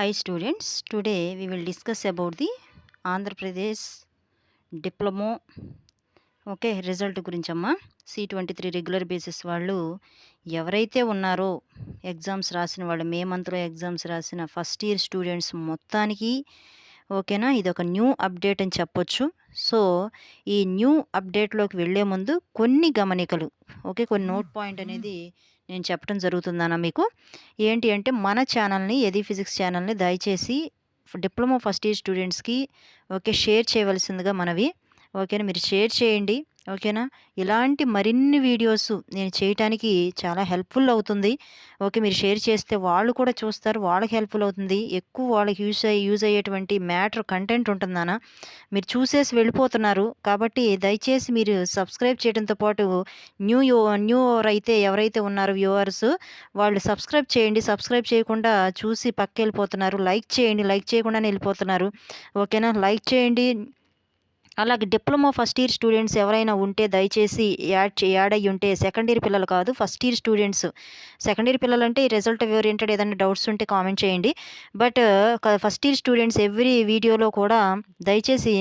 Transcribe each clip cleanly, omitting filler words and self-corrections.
Hi students, today we will discuss about the Andhra Pradesh Diploma result గురించమ్మా. C23 regular basis వాళ్ళు ఎవరైతే ఉన్నారో exams రాసిన వాళ్ళు, మే మంత్లో ఎగ్జామ్స్ రాసిన ఫస్ట్ ఇయర్ స్టూడెంట్స్ మొత్తానికి ఓకేనా, ఇది ఒక న్యూ అప్డేట్ అని చెప్పొచ్చు. సో ఈ న్యూ అప్డేట్లోకి వెళ్ళే ముందు కొన్ని గమనికలు, కొన్ని నోట్ పాయింట్ అనేది నేను చెప్పడం జరుగుతుందన్న మీకు. ఏంటి అంటే, మన ఛానల్ని, ఎది ఫిజిక్స్ ఛానల్ని దయచేసి డిప్లొమా ఫస్ట్ ఇయర్ స్టూడెంట్స్కి షేర్ చేయవలసిందిగా మనవి. ఓకేనా, మీరు షేర్ చేయండి. ఓకేనా, ఇలాంటి మరిన్ని వీడియోస్ నేను చేయటానికి చాలా హెల్ప్ఫుల్ అవుతుంది. మీరు షేర్ చేస్తే వాళ్ళు కూడా చూస్తారు, వాళ్ళకి హెల్ప్ఫుల్ అవుతుంది. ఎక్కువ వాళ్ళకి యూజ్ అయ్యేటువంటి మ్యాటర్ కంటెంట్ ఉంటుందన్న, మీరు చూసేసి వెళ్ళిపోతున్నారు. కాబట్టి దయచేసి మీరు సబ్స్క్రైబ్ చేయడంతో పాటు న్యూ అయితే ఎవరైతే ఉన్నారో వ్యూవర్స్, వాళ్ళు సబ్స్క్రైబ్ చేయండి. సబ్స్క్రైబ్ చేయకుండా చూసి పక్క వెళ్ళిపోతున్నారు. లైక్ చేయండి, లైక్ చేయకుండానే వెళ్ళిపోతున్నారు. ఓకేనా, లైక్ చేయండి. అలాగే డిప్లొమా ఫస్ట్ ఇయర్ స్టూడెంట్స్ ఎవరైనా ఉంటే దయచేసి యాడ్ అయ్యి ఉంటే, సెకండ్ ఇయర్ పిల్లలు కాదు, first year students. Second year పిల్లలు అంటే రిజల్ట్ ఓరియంటెడ్ ఏదైనా డౌట్స్ ఉంటే కామెంట్ చేయండి. But first year students every వీడియోలో కూడా దయచేసి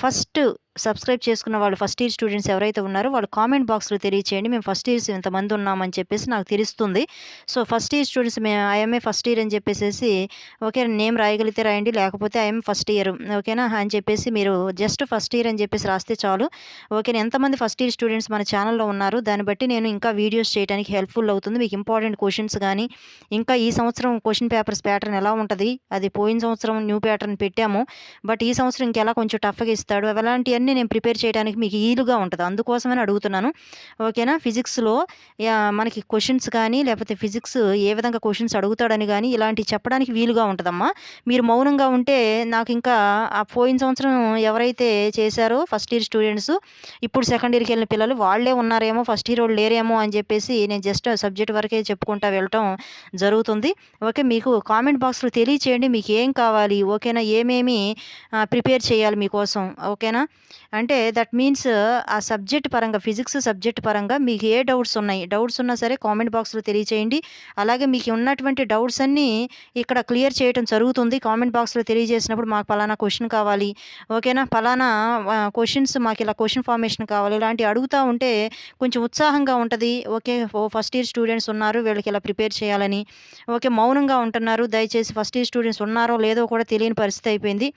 ఫస్ట్ సబ్స్క్రైబ్ చేసుకున్న వాళ్ళు, ఫస్ట్ ఇయర్ స్టూడెంట్స్ ఎవరైతే ఉన్నారో వాళ్ళు కామెంట్ బాక్స్లో తెలియచేయండి. మేము ఫస్ట్ ఇయర్స్ ఇంతమంది ఉన్నామని చెప్పేసి నాకు తెలుస్తుంది. So first year students IMA first year అని చెప్పేసి నేమ్ రాయగలిగితే రాయండి, లేకపోతే ఐఎం ఫస్ట్ ఇయర్ ఓకేనా అని చెప్పేసి మీరు జస్ట్ ఫస్ట్ ఇయర్ అని చెప్పేసి రాస్తే చాలు. ఓకేనా, ఎంతమంది ఫస్ట్ ఇయర్ స్టూడెంట్స్ మన ఛానల్లో ఉన్నారు దాన్ని బట్టి నేను ఇంకా వీడియోస్ చేయడానికి హెల్ప్ఫుల్ అవుతుంది. మీకు ఇంపార్టెంట్ క్వశ్చన్స్ కానీ, ఇంకా ఈ సంవత్సరం క్వశ్చన్ పేపర్స్ ప్యాటర్న్ ఎలా ఉంటుంది, అది పోయిన సంవత్సరం న్యూ ప్యాటర్న్ పెట్టాము, బట్ ఈ సంవత్సరం ఇంకెలా కొంచెం టఫ్గా ఇస్తాడు, అలాంటివన్నీ నేను ప్రిపేర్ చేయడానికి మీకు ఈలుగా ఉంటుంది. అందుకోసమని అడుగుతున్నాను. ఓకేనా, ఫిజిక్స్లో మనకి క్వశ్చన్స్ కానీ, లేకపోతే ఫిజిక్స్ ఏ విధంగా క్వశ్చన్స్ అడుగుతాడని కానీ ఇలాంటివి చెప్పడానికి వీలుగా ఉంటుందమ్మా. మీరు మౌనంగా ఉంటే నాకు ఇంకా ఆ పోయిన సంవత్సరం ఎవరైతే చేశారో ఫస్ట్ ఇయర్ స్టూడెంట్స్, ఇప్పుడు సెకండ్ ఇయర్కి వెళ్ళిన పిల్లలు వాళ్ళే ఉన్నారేమో, ఫస్ట్ ఇయర్ వాళ్ళు లేరేమో అని చెప్పేసి నేను జస్ట్ సబ్జెక్ట్ వరకే చెప్పుకుంటా వెళ్ళటం జరుగుతుంది. మీకు కామెంట్ బాక్స్లో తెలియచేయండి మీకు ఏం కావాలి. ఓకేనా, ఏమేమి ప్రిపేర్ చేయాలి మీకోసం. ఓకేనా, అంటే దట్ మీన్స్ ఆ సబ్జెక్ట్ పరంగా, ఫిజిక్స్ సబ్జెక్ట్ పరంగా మీకు ఏ డౌట్స్ ఉన్నా సరే కామెంట్ బాక్స్లో తెలియచేయండి. అలాగే మీకు ఉన్నటువంటి డౌట్స్ అన్నీ ఇక్కడ క్లియర్ చేయడం జరుగుతుంది. కామెంట్ బాక్స్లో తెలియజేసినప్పుడు మాకు పలానా క్వశ్చన్ కావాలి, ఓకేనా, పలానా క్వశ్చన్స్ మాకు ఇలా క్వశ్చన్ ఫార్మేషన్ కావాలి, ఇలాంటివి అడుగుతూ ఉంటే కొంచెం ఉత్సాహంగా ఉంటుంది. ఫస్ట్ ఇయర్ స్టూడెంట్స్ ఉన్నారు, వీళ్ళకి ఇలా ప్రిపేర్ చేయాలని. మౌనంగా ఉంటున్నారు. దయచేసి ఫస్ట్ ఇయర్ స్టూడెంట్స్ ఉన్నారో లేదో కూడా తెలియని పరిస్థితి అయిపోయింది.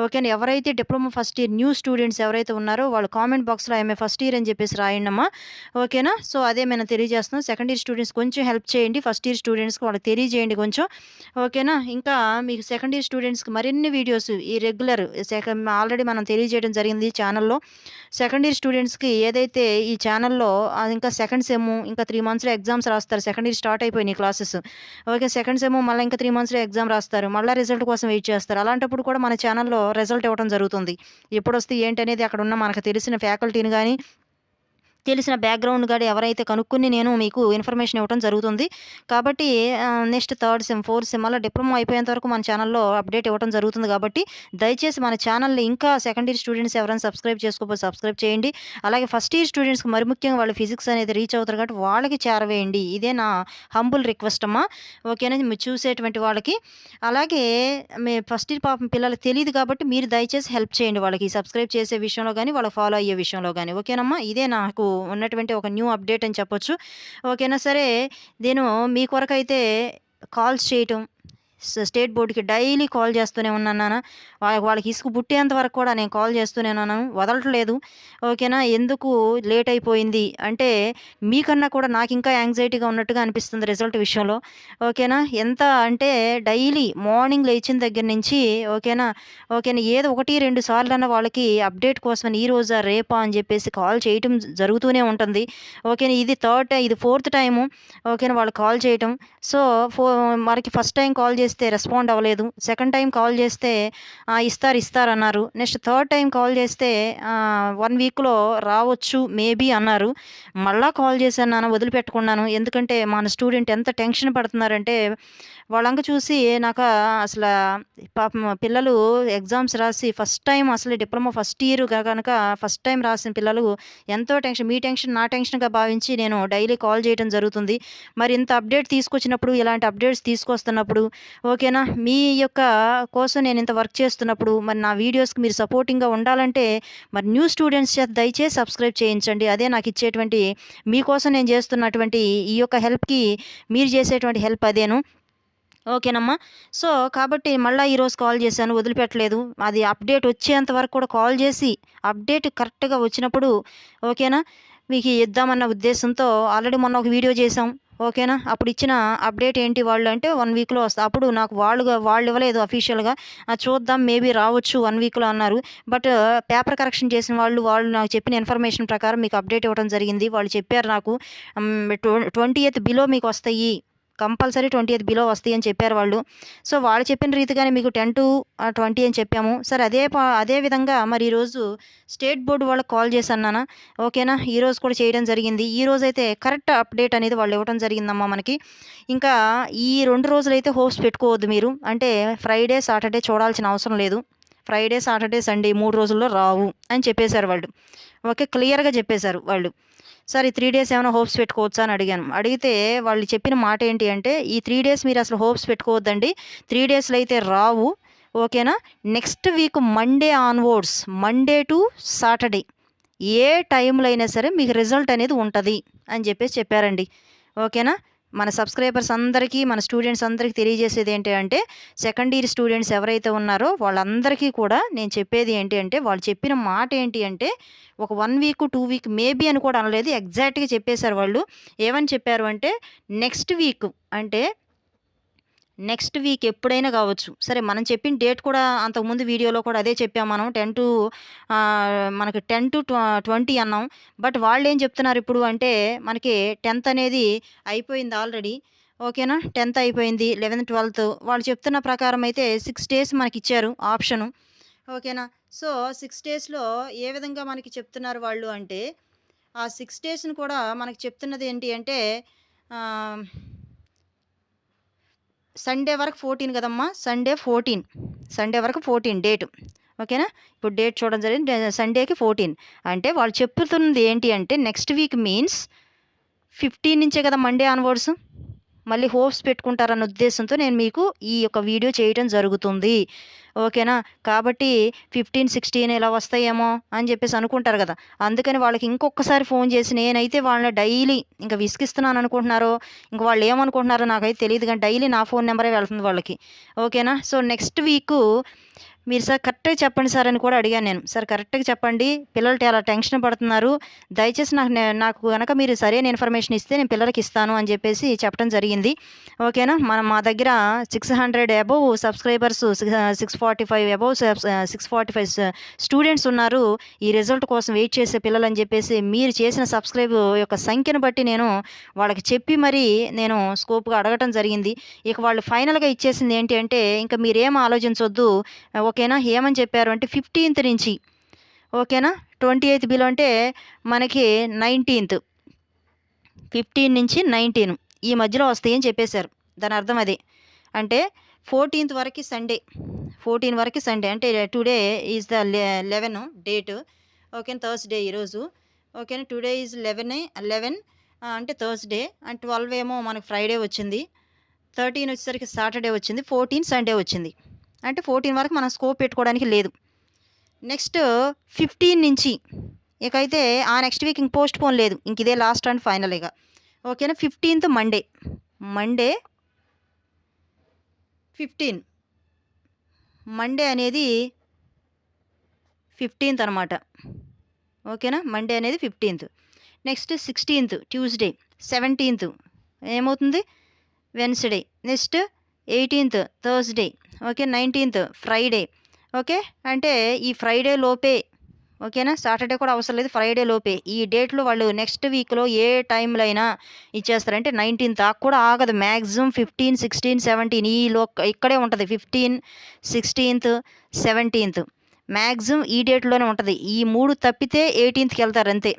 ఓకేనా, ఎవరైతే diploma first year new students ఎవరైతే ఉన్నారో వాళ్ళు కామెంట్ బాక్స్లో ఐఎంఏ ఫస్ట్ ఇయర్ అని చెప్పేసి రాయండమ్మా. ఓకేనా, సో అదే మేము తెలియజేస్తున్నాం. సెకండ్ ఇయర్ స్టూడెంట్స్ కొంచెం హెల్ప్ చేయండి, ఫస్ట్ ఇయర్ స్టూడెంట్స్కి వాళ్ళకి తెలియజేయండి కొంచెం. ఓకేనా, ఇంకా మీకు సెకండ్ ఇయర్ స్టూడెంట్స్కి మరిన్ని వీడియోస్ ఈ రెగ్యులర్ ఆల్రెడీ మనం తెలియజేయడం జరిగింది ఛానల్లో. సెకండ్ ఇయర్ స్టూడెంట్స్కి ఏదైతే ఈ ఛానల్లో ఇంకా సెకండ్ సెమ్ ఇంకా 3 monthsలో ఎగ్జామ్స్ రాస్తారు. సెకండ్ ఇయర్ స్టార్ట్ అయిపోయినాయి క్లాసెస్. సెకండ్ సెమ్ మళ్ళీ ఇంకా 3 monthsలో ఎగ్జామ్ రాస్తారు, మళ్ళీ రిజల్ట్ కోసం వెయిట్ చేస్తారు. అలాంటప్పుడు కూడా మన ఛానల్లో రిజల్ట్ ఇవ్వడం జరుగుతుంది. ఎప్పుడు వస్తే ఏంటి అనేది అక్కడ ఉన్న మనకు తెలిసిన ఫ్యాకల్టీని కానీ, తెలిసిన బ్యాక్గ్రౌండ్ గార్డ్ ఎవరైతే కనుక్కుని నేను మీకు ఇన్ఫర్మేషన్ ఇవ్వడం జరుగుతుంది. కాబట్టి next third sem, fourth sem అలా డిప్లొమా అయిపోయేంత వరకు మన ఛానల్లో అప్డేట్ ఇవ్వడం జరుగుతుంది. కాబట్టి దయచేసి మన ఛానల్ని ఇంకా సెకండ్ ఇయర్ స్టూడెంట్స్ ఎవరైనా సబ్స్క్రైబ్ చేసుకోకపోతే సబ్స్క్రైబ్ చేయండి. అలాగే ఫస్ట్ ఇయర్ స్టూడెంట్స్కి మరి ముఖ్యంగా వాళ్ళు ఫిజిక్స్ అనేది రీచ్ అవుతారు కాబట్టి వాళ్ళకి చేరవేయండి. ఇదే నా హంబుల్ రిక్వెస్ట్ అమ్మా. ఓకేనా, మీరు చూసేటువంటి వాళ్ళకి. అలాగే మీ ఫస్ట్ ఇయర్ పాపం పిల్లలకు తెలియదు కాబట్టి మీరు దయచేసి హెల్ప్ చేయండి వాళ్ళకి, సబ్స్క్రైబ్ చేసే విషయంలో కానీ, వాళ్ళకి ఫాలో అయ్యే విషయంలో కానీ. ఓకేనమ్మా, ఇదే నాకు ఉన్నటువంటి ఒక న్యూ అప్డేట్ అని చెప్పొచ్చు. ఓకేనా, సరే నేను మీ కొరకైతే కాల్స్ చేయటం, స్టేట్ బోర్డుకి డైలీ కాల్ చేస్తూనే ఉన్నాను. వాళ్ళకి ఇసుకు పుట్టేంత వరకు కూడా నేను కాల్ చేస్తూనే ఉన్నాను, వదలట్లేదు. ఓకేనా, ఎందుకు లేట్ అయిపోయింది అంటే మీకన్నా కూడా నాకు ఇంకా యాంగ్జైటీగా ఉన్నట్టుగా అనిపిస్తుంది రిజల్ట్ విషయంలో. ఓకేనా, ఎంత అంటే డైలీ మార్నింగ్ లేచిన దగ్గర నుంచి ఓకేనా ఏదో 1-2 సార్లన్నా వాళ్ళకి అప్డేట్ కోసమని ఈ రోజా రేపా అని చెప్పేసి కాల్ చేయటం జరుగుతూనే ఉంటుంది. ఓకేనా, ఇది 4th టైము. ఓకేనా, వాళ్ళు కాల్ చేయటం. సో మనకి ఫస్ట్ టైం కాల్ చేస్తే రెస్పాండ్ అవ్వలేదు, సెకండ్ టైం కాల్ చేస్తే ఇస్తారన్నారు. నెక్స్ట్ థర్డ్ టైం కాల్ చేస్తే 1 weekలో రావచ్చు మేబీ అన్నారు. మళ్ళీ కాల్ చేశాను నాన్న, వదిలిపెట్టుకున్నాను. ఎందుకంటే మన స్టూడెంట్ ఎంత టెన్షన్ పడుతున్నారంటే వాళ్ళంక చూసి నాకు అసలు పాపం పిల్లలు ఎగ్జామ్స్ రాసి ఫస్ట్ టైం, అసలు డిప్లొమా ఫస్ట్ ఇయర్ కనుక ఫస్ట్ టైం రాసిన పిల్లలు ఎంతో టెన్షన్, మీ టెన్షన్ నా టెన్షన్గా భావించి నేను డైలీ కాల్ చేయడం జరుగుతుంది. మరి ఇంత అప్డేట్ తీసుకొచ్చినప్పుడు, ఇలాంటి అప్డేట్స్ తీసుకొస్తున్నప్పుడు ఓకేనా? మీ యొక్క కోసం నేను ఇంత వర్క్ చేస్తున్నప్పుడు మరి నా వీడియోస్‌కి మీరు సపోర్టింగ్‌గా ఉండాలంటే మరి న్యూ స్టూడెంట్స్ చేత దయచేసి సబ్స్క్రైబ్ చేయించండి. అదే నాకు ఇచ్చేటువంటి మీకోసం నేను చేస్తున్నటువంటి ఈ యొక్క హెల్ప్‌కి మీరు చేసేటువంటి హెల్ప్ అదేను. ఓకేనమ్మా. సో, కాబట్టి మళ్ళా ఈరోజు కాల్ చేశాను, వదిలిపెట్టలేదు. అది అప్డేట్ వచ్చేంత వరకు కూడా కాల్ చేసి, అప్డేట్ కరెక్ట్‌గా వచ్చినప్పుడు ఓకేనా, మీకు ఇద్దామన్న ఉద్దేశంతో ఆల్రెడీ మొన్న ఒక వీడియో చేశాం. ఓకేనా? అప్పుడు ఇచ్చిన అప్డేట్ ఏంటి వాళ్ళు అంటే 1 వీక్‌లో వస్తా. అప్పుడు నాకు వాళ్ళు ఇవ్వలేదు అఫీషియల్‌గా. చూద్దాం మేబీ రావచ్చు 1 వీక్‌లో అన్నారు. బట్ పేపర్ కరెక్షన్ చేసిన వాళ్ళు నాకు చెప్పిన ఇన్ఫర్మేషన్ ప్రకారం మీకు అప్డేట్ ఇవ్వడం జరిగింది. వాళ్ళు చెప్పారు నాకు 20th బిలో మీకు వస్తాయి. కంపల్సరీ 20th బిలో వస్తాయి అని చెప్పారు వాళ్ళు. సో, వాళ్ళు చెప్పిన రీతిగానే మీకు 10-20 అని చెప్పాము. సరే అదే విధంగా మరి ఈరోజు స్టేట్ బోర్డ్ వాళ్ళకి కాల్ చేశాను నాన్న. ఓకేనా? ఈరోజు కూడా చేయడం జరిగింది. ఈరోజైతే కరెక్ట్ అప్డేట్ అనేది వాళ్ళు ఇవ్వడం జరిగిందమ్మా మనకి. ఇంకా ఈ 2 రోజులైతే హోప్స్ పెట్టుకోవద్దు మీరు. అంటే ఫ్రైడే, సాటర్డే చూడాల్సిన అవసరం లేదు. ఫ్రైడే, సాటర్డే, సండే 3 రోజుల్లో రావు అని చెప్పేశారు వాళ్ళు. ఓకే. క్లియర్‌గా చెప్పేశారు వాళ్ళు. సార్ ఈ 3 డేస్ ఏమైనా హోప్స్ పెట్టుకోవచ్చా అని అడిగాను. అడిగితే వాళ్ళు చెప్పిన మాట ఏంటి అంటే, ఈ 3 డేస్ మీరు అసలు హోప్స్ పెట్టుకోవద్దండి. 3 డేస్‌లో అయితే రావు. ఓకేనా? Next week Monday onwards, Monday to Saturday ఏ టైంలో అయినా సరే మీకు రిజల్ట్ అనేది ఉంటది అని చెప్పారండి. ఓకేనా? మన సబ్స్క్రైబర్స్ అందరికీ, మన స్టూడెంట్స్ అందరికీ తెలియజేసేది ఏంటి అంటే, సెకండ్ ఇయర్ స్టూడెంట్స్ ఎవరైతే ఉన్నారో వాళ్ళందరికీ కూడా నేను చెప్పేది ఏంటి అంటే, వాళ్ళు చెప్పిన మాట ఏంటి అంటే, ఒక 1 వీక్, 2 వీక్ మేబీ అని కూడా అనలేదు. ఎగ్జాక్ట్‌గా చెప్పేశారు వాళ్ళు. ఏమని చెప్పారు అంటే, నెక్స్ట్ వీక్ అంటే నెక్స్ట్ వీక్ ఎప్పుడైనా కావచ్చు. సరే మనం చెప్పిన డేట్ కూడా అంతకుముందు వీడియోలో కూడా అదే చెప్పాం మనం. మనకి 10-20 అన్నాం. బట్ వాళ్ళేం చెప్తున్నారు ఇప్పుడు అంటే, మనకి 10th అనేది అయిపోయింది ఆల్రెడీ. ఓకేనా? 10th అయిపోయింది. 11th, 12th వాళ్ళు చెప్తున్న ప్రకారం అయితే 6 డేస్ మనకిచ్చారు ఆప్షను. ఓకేనా? సో, 6 డేస్‌లో ఏ విధంగా మనకి చెప్తున్నారు వాళ్ళు అంటే, ఆ 6 డేస్‌ని కూడా మనకి చెప్తున్నది ఏంటి అంటే, ఆహ్ సండే వరకు 14 కదమ్మా! సండే వరకు 14 డేటు. ఓకేనా? ఇప్పుడు డేట్ చూడడం జరిగింది. సండేకి 14 అంటే వాళ్ళు చెప్తున్నది ఏంటి అంటే, నెక్స్ట్ వీక్ మీన్స్ 15 నుంచే కదా మండే ఆన్వర్డ్స్. మళ్ళీ హోప్స్ పెట్టుకుంటారన్న ఉద్దేశంతో నేను మీకు ఈ యొక్క వీడియో చేయటం జరుగుతుంది. ఓకేనా? కాబట్టి 15, 16 ఇలా వస్తాయేమో అని చెప్పేసి అనుకుంటారు కదా! అందుకని వాళ్ళకి ఇంకొకసారి ఫోన్ చేసి నేనైతే వాళ్ళని డైలీ ఇంక విసిగిస్తున్నాను అనుకుంటున్నారో, ఇంక వాళ్ళు ఏమనుకుంటున్నారో నాకైతే తెలీదు గానీ డైలీ నా ఫోన్ నెంబరే వెళ్తుంది వాళ్ళకి. ఓకేనా? సో, నెక్స్ట్ వీకు మీరు సార్ కరెక్ట్‌గా చెప్పండి సార్ అని కూడా అడిగాను నేను. సార్ కరెక్ట్‌గా చెప్పండి. పిల్లలు చాలా టెన్షన్ పడుతున్నారు. దయచేసి నాకు గనక మీరు సరైన ఇన్ఫర్మేషన్ ఇస్తే నేను పిల్లలకి ఇస్తాను అని చెప్పేసి చెప్పడం జరిగింది. ఓకేనా? మా దగ్గర 600 అబోవ్ సబ్స్క్రైబర్స్ 645 అబోవ్ 645 స్టూడెంట్స్ ఉన్నారు. ఈ రిజల్ట్ కోసం వెయిట్ చేసే పిల్లలని చెప్పేసి మీరు చేసిన సబ్స్క్రైబ్ యొక్క సంఖ్యను బట్టి నేను వాళ్ళకి చెప్పి మరీ నేను స్కోప్‌గా అడగటం జరిగింది. ఇక వాళ్ళు ఫైనల్‌గా ఇచ్చేసింది ఏంటి అంటే, ఇంక మీరేం ఆలోచించొద్దు. ఓకేనా? ఏమని చెప్పారు అంటే 15th నుంచి ఓకేనా? 28th బిలో అంటే మనకి 19th 15 నుంచి 19 ఈ మధ్యలో వస్తాయని చెప్పేశారు. దాని అర్థం అదే. అంటే 14th వరకి సండే. 14 వరకి సండే. అంటే టుడే ఈజ్ ద 11 డేట్. ఓకేనా? థర్స్‌డే ఈరోజు. ఓకేనా? టుడే ఈజ్ 11 అంటే థర్స్‌డే. అండ్ 12 ఏమో మనకు ఫ్రైడే వచ్చింది. 13 వచ్చేసరికి సాటర్డే వచ్చింది. 14 సండే వచ్చింది. అంటే 14 వరకు మనం స్కోప్ పెట్టుకోవడానికి లేదు. నెక్స్ట్ 15 నుంచి ఇకైతే ఆ నెక్స్ట్ వీక్ ఇంక పోస్ట్‌పోన్ లేదు. ఇంక ఇదే లాస్ట్ అండ్ ఫైనల్ ఇక. ఓకేనా? 15th Monday. మండే 15 మండే అనేది 15th అనమాట. ఓకేనా? మండే అనేది 15th. Next 16th Tuesday. 17th ఏమవుతుంది? Wednesday. Next 18th Thursday. Okay. 19th Friday. Okay. అంటే ఈ ఫ్రైడే లోపే ఓకేనా? సాటర్డే కూడా అవసరం లేదు. ఫ్రైడే లోపే ఈ డేట్‌లో వాళ్ళు నెక్స్ట్ వీక్‌లో ఏ టైంలో అయినా ఇచ్చేస్తారు. అంటే 19th దాకా కూడా ఆగదు. మ్యాక్సిమం 15, 16, 17 ఇక్కడే ఉంటది. 15, 16th, 17th మ్యాక్సిమం ఈ డేట్‌లోనే ఉంటది. ఈ 3 తప్పితే 18థ్‌కి వెళ్తారు అంతే.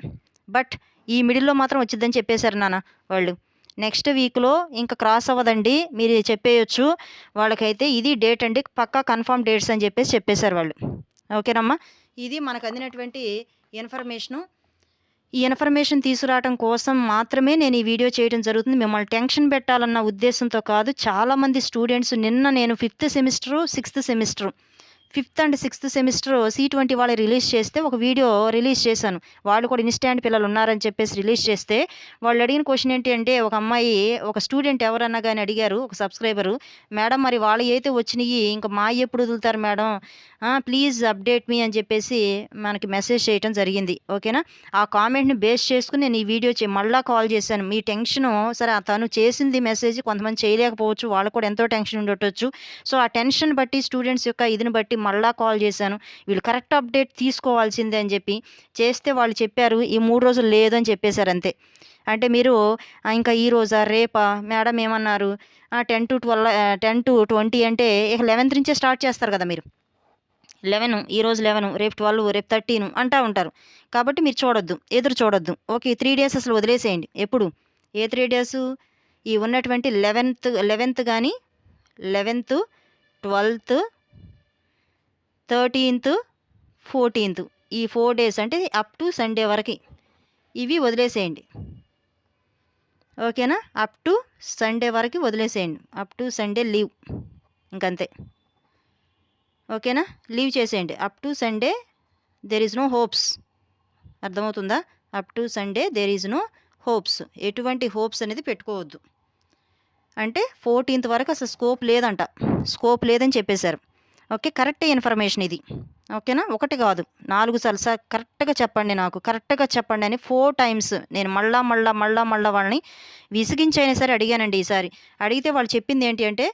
బట్ ఈ మిడిల్‌లో మాత్రం వచ్చిద్దని చెప్పేశారు నాన్న వాళ్ళు. నెక్స్ట్ వీక్‌లో ఇంక క్రాస్ అవ్వదండి. మీరు చెప్పేయొచ్చు. వాళ్ళకైతే ఇది డేట్ అండి. పక్కా కన్ఫర్మ్ డేట్స్ అని చెప్పేశారు వాళ్ళు. ఓకేనమ్మా? ఇది మనకు అందినటువంటి ఇన్ఫర్మేషను. ఈ ఇన్ఫర్మేషన్ తీసుకురావడం కోసం మాత్రమే నేను ఈ వీడియో చేయడం జరుగుతుంది. మిమ్మల్ని టెన్షన్ పెట్టాలన్న ఉద్దేశంతో కాదు. చాలామంది స్టూడెంట్స్ నిన్న నేను 5th semester, 6th semester 5th and 6th semester C20 వాళ్ళు రిలీజ్ చేస్తే ఒక వీడియో రిలీజ్ చేశాను. వాళ్ళు కూడా ఇన్‌స్టాంట్ పిల్లలు ఉన్నారని చెప్పేసి రిలీజ్ చేస్తే, వాళ్ళు అడిగిన క్వెషన్ ఏంటి అంటే, ఒక అమ్మాయి ఒక స్టూడెంట్ ఎవరన్నా గాని అడిగారు, ఒక సబ్స్క్రైబరు, "మేడం మరి వాళ్ళయి అయితే వచ్చినియి, ఇంక మాయి ఎప్పుడు వదులుతారు మేడం? ప్లీజ్ అప్డేట్ మీ" అని చెప్పేసి మనకి మెసేజ్ చేయటం జరిగింది. ఓకేనా? ఆ కామెంట్‌ని బేస్ చేసుకొని నేను ఈ వీడియో మళ్ళా కాల్ చేశాను. మీ టెన్షను సరే తను చేసింది మెసేజ్ కొంతమంది చేయలేకపోవచ్చు. వాళ్ళకి కూడా ఎంతో టెన్షన్ ఉండొచ్చు. సో, ఆ టెన్షన్ బట్టి స్టూడెంట్స్ యొక్క ఇదిని బట్టి మళ్ళా కాల్ చేశాను. వీళ్ళు కరెక్ట్ అప్డేట్ తీసుకోవాల్సిందే అని చెప్పి చేస్తే వాళ్ళు చెప్పారు, ఈ 3 రోజులు లేదు అని చెప్పేశారు అంతే. అంటే మీరు ఇంకా ఈ రోజా రేపా మేడం ఏమన్నారు 10-20 అంటే ఇక 11th నుంచే స్టార్ట్ చేస్తారు కదా మీరు. 11 ఈరోజు 11 రేపు 12 రేపు 13 అంటా ఉంటారు. కాబట్టి మీరు చూడొద్దు, ఎదురు చూడొద్దు. ఓకే, 3 డేస్ అసలు వదిలేసేయండి. ఎప్పుడు ఏ 3 డేసు ఈ ఉన్నటువంటి 11th కానీ 11th 12th 13th 14th ఈ 4 డేస్ అంటే అప్ టు సండే వరకు ఇవి వదిలేసేయండి. ఓకేనా? అప్ టు సండే వరకు వదిలేసేయండి. అప్ టు సండే లీవ్, ఇంకంతే. ఓకేనా? లీవ్ చేసేయండి. Up to Sunday there is no hopes. అర్థమవుతుందా? Up to Sunday there is no hopes. ఎటువంటి హోప్స్ అనేది పెట్టుకోవద్దు. అంటే 14th వరకు అసలు స్కోప్ లేదంట. స్కోప్ లేదని చెప్పేశారు. ఓకే, కరెక్టే ఇన్ఫర్మేషన్ ఇది. ఓకేనా? ఒకటి కాదు 4 సార్లు, సార్ కరెక్ట్గా చెప్పండి, నాకు కరెక్ట్గా చెప్పండి అని 4 టైమ్స్ నేను మళ్ళా వాళ్ళని విసిగించైనా సరే అడిగానండి. ఈసారి అడిగితే వాళ్ళు చెప్పింది ఏంటి అంటే,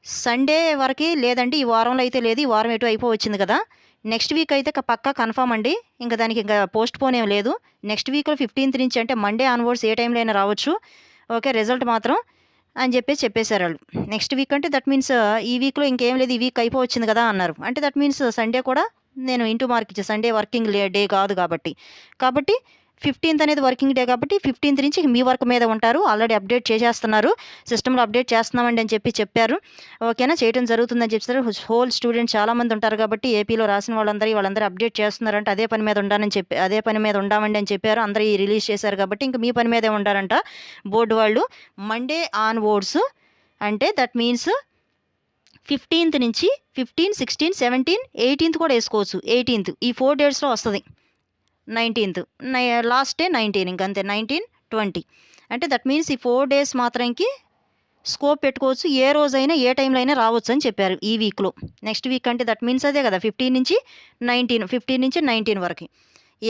సండే వరకు లేదండి, ఈ వారంలో అయితే లేదు, ఈ వారం ఎటు అయిపోవచ్చింది కదా, నెక్స్ట్ వీక్ అయితే పక్కా కన్ఫామ్ అండి, ఇంకా దానికి ఇంకా పోస్ట్ పోన్ ఏం లేదు. నెక్స్ట్ వీక్లో 15th నుంచి అంటే మండే ఆన్వర్డ్స్ ఏ టైంలో అయినా రావచ్చు. ఓకే, రిజల్ట్ మాత్రం అని చెప్పేశారు వాళ్ళు. నెక్స్ట్ వీక్ అంటే దట్ మీన్స్ ఈ వీక్లో ఇంకేం లేదు, ఈ వీక్ అయిపోవచ్చింది కదా అన్నారు. అంటే దట్ మీన్స్ సండే కూడా నేను ఇంటూ మార్క్ ఇచ్చే, సండే వర్కింగ్ డే కాదు కాబట్టి 15th అనేది వర్కింగ్ డే కాబట్టి 15th నుంచి మీ వర్క్ మీద ఉంటారు. ఆల్రెడీ అప్డేట్ చేసేస్తున్నారు, సిస్టంలో అప్డేట్ చేస్తున్నామండి అని చెప్పారు. ఓకేనా? చేయడం జరుగుతుందని చెప్పారు. హోల్ స్టూడెంట్ చాలామంది ఉంటారు కాబట్టి ఏపీలో రాసిన వాళ్ళందరూ అప్డేట్ చేస్తున్నారంటే అదే పని మీద ఉండామండి అని చెప్పారు. అందరూ రిలీజ్ చేశారు కాబట్టి ఇంకా మీ పని మీదే ఉండారంట బోర్డు వాళ్ళు. మండే ఆన్వర్డ్స్ అంటే దట్ మీన్స్ 15th నుంచి 15, 16, 17, 18th కూడా వేసుకోవచ్చు. 18th ఈ 4 డేట్స్లో వస్తుంది. 19th లాస్ట్ డే 19, ఇంకంతే 19, 20 అంటే దట్ మీన్స్ ఈ 4 డేస్ మాత్రంకి స్కోప్ పెట్టుకోవచ్చు. ఏ రోజైనా ఏ టైంలో అయినా రావచ్చు అని చెప్పారు ఈ వీక్లో. నెక్స్ట్ వీక్ అంటే దట్ మీన్స్ అదే కదా, 15 నుంచి 19 వరకు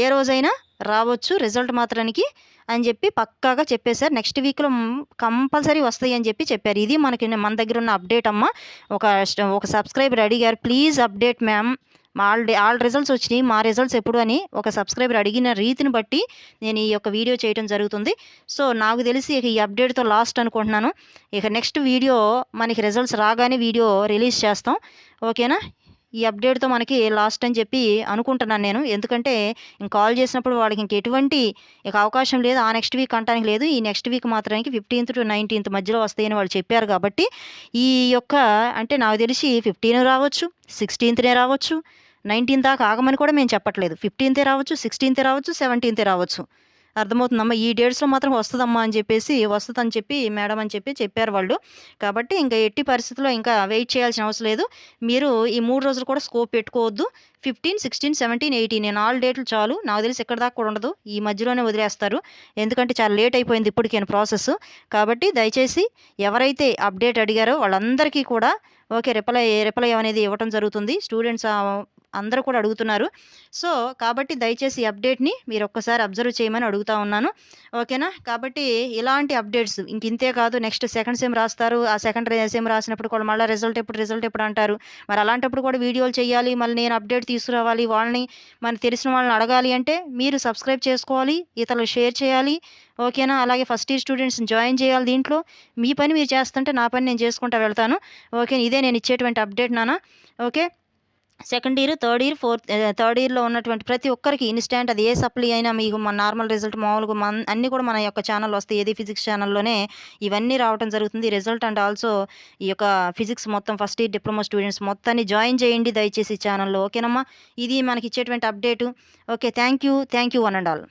ఏ రోజైనా రావచ్చు రిజల్ట్ మాత్రానికి అని చెప్పి పక్కాగా చెప్పేశారు. నెక్స్ట్ వీక్లో కంపల్సరీ వస్తాయి అని చెప్పారు. ఇది మన దగ్గర ఉన్న అప్డేట్ అమ్మ. ఒక సబ్స్క్రైబర్ అడిగారు, please update ma'am, all results వచ్చినాయి, మా రిజల్ట్స్ ఎప్పుడు అని ఒక సబ్స్క్రైబర్ అడిగిన రీతిని బట్టి నేను ఈ యొక్క వీడియో చేయడం జరుగుతుంది. సో నాకు తెలిసి ఇక ఈ అప్డేట్తో లాస్ట్ అనుకుంటున్నాను. ఇక నెక్స్ట్ వీడియో మనకి రిజల్ట్స్ రాగానే వీడియో రిలీజ్ చేస్తాం. ఓకేనా? ఈ అప్డేట్తో మనకి లాస్ట్ అని చెప్పి అనుకుంటున్నాను నేను. ఎందుకంటే కాల్ చేసినప్పుడు వాళ్ళకి ఎటువంటి అవకాశం లేదు, ఆ నెక్స్ట్ వీక్ అంటానికి లేదు. ఈ నెక్స్ట్ వీక్ మాత్రానికి 15th to 19th మధ్యలో వస్తాయని వాళ్ళు చెప్పారు కాబట్టి ఈ యొక్క అంటే నాకు తెలిసి 15 రావచ్చు, 16th రావచ్చు, 19 దాకా ఆగమని కూడా మేము చెప్పట్లేదు. 15th రావచ్చు, 16th రావచ్చు, 17th రావచ్చు. అర్థమవుతుందమ్మా? ఈ డేట్స్లో మాత్రం వస్తుందమ్మా అని వస్తుందని చెప్పి మేడం అని చెప్పారు వాళ్ళు. కాబట్టి ఇంకా ఎట్టి పరిస్థితుల్లో ఇంకా వెయిట్ చేయాల్సిన అవసరం లేదు. మీరు ఈ 3 రోజులు కూడా స్కోప్ పెట్టుకోవద్దు. 15, 16, 17, 18 నేను 4 డేట్లు చాలు. నాకు తెలిసి ఎక్కడ దాకా కూడా ఉండదు, ఈ మధ్యలోనే వదిలేస్తారు. ఎందుకంటే చాలా లేట్ అయిపోయింది ఇప్పటికే ప్రాసెస్. కాబట్టి దయచేసి ఎవరైతే అప్డేట్ అడిగారో వాళ్ళందరికీ కూడా ఓకే రిప్లై అనేది ఇవ్వటం జరుగుతుంది. స్టూడెంట్స్ అందరూ కూడా అడుగుతున్నారు. సో కాబట్టి దయచేసి ఈ అప్డేట్ని మీరు ఒక్కసారి అబ్జర్వ్ చేయమని అడుగుతా ఉన్నాను. ఓకేనా? కాబట్టి ఇలాంటి అప్డేట్స్ ఇంతే కాదు, నెక్స్ట్ సెకండ్ సెమ్ రాస్తారు. ఆ సెకండ్ సెమ్ రాసినప్పుడు కూడా మళ్ళీ రిజల్ట్ ఎప్పుడు అంటారు. మరి అలాంటప్పుడు కూడా వీడియోలు చేయాలి, మళ్ళీ నేను అప్డేట్ తీసుకురావాలి, వాళ్ళని మనకు తెలిసిన వాళ్ళని అడగాలి అంటే మీరు సబ్స్క్రైబ్ చేసుకోవాలి, ఇతరులు షేర్ చేయాలి. ఓకేనా? అలాగే ఫస్ట్ ఇయర్ స్టూడెంట్స్ని జాయిన్ చేయాలి దీంట్లో. మీ పని మీరు చేస్తుంటే నా పని నేను చేసుకుంటూ వెళ్తాను. ఓకే, ఇదే నేను ఇచ్చేటువంటి అప్డేట్ నాన్న. ఓకే, సెకండ్ ఇయర్, థర్డ్ ఇయర్లో ఉన్నటువంటి ప్రతి ఒక్కరికి ఇన్స్టాంట్ అది ఏ సప్లీ అయినా మీకు మన నార్మల్ రిజల్ట్ మామూలుగా అన్నీ కూడా మన యొక్క ఛానల్లో వస్తాయి. ఏది ఫిజిక్స్ ఛానల్లోనే ఇవన్నీ రావడం జరుగుతుంది. రిజల్ట్ అండ్ ఆల్సో ఈ యొక్క ఫిజిక్స్ మొత్తం ఫస్ట్ ఇయర్ డిప్లొమా స్టూడెంట్స్ మొత్తాన్ని జాయిన్ చేయండి దయచేసి ఛానల్లో. ఓకేనమ్మా? ఇది మనకి ఇచ్చేటువంటి update. Okay, thank you one and all.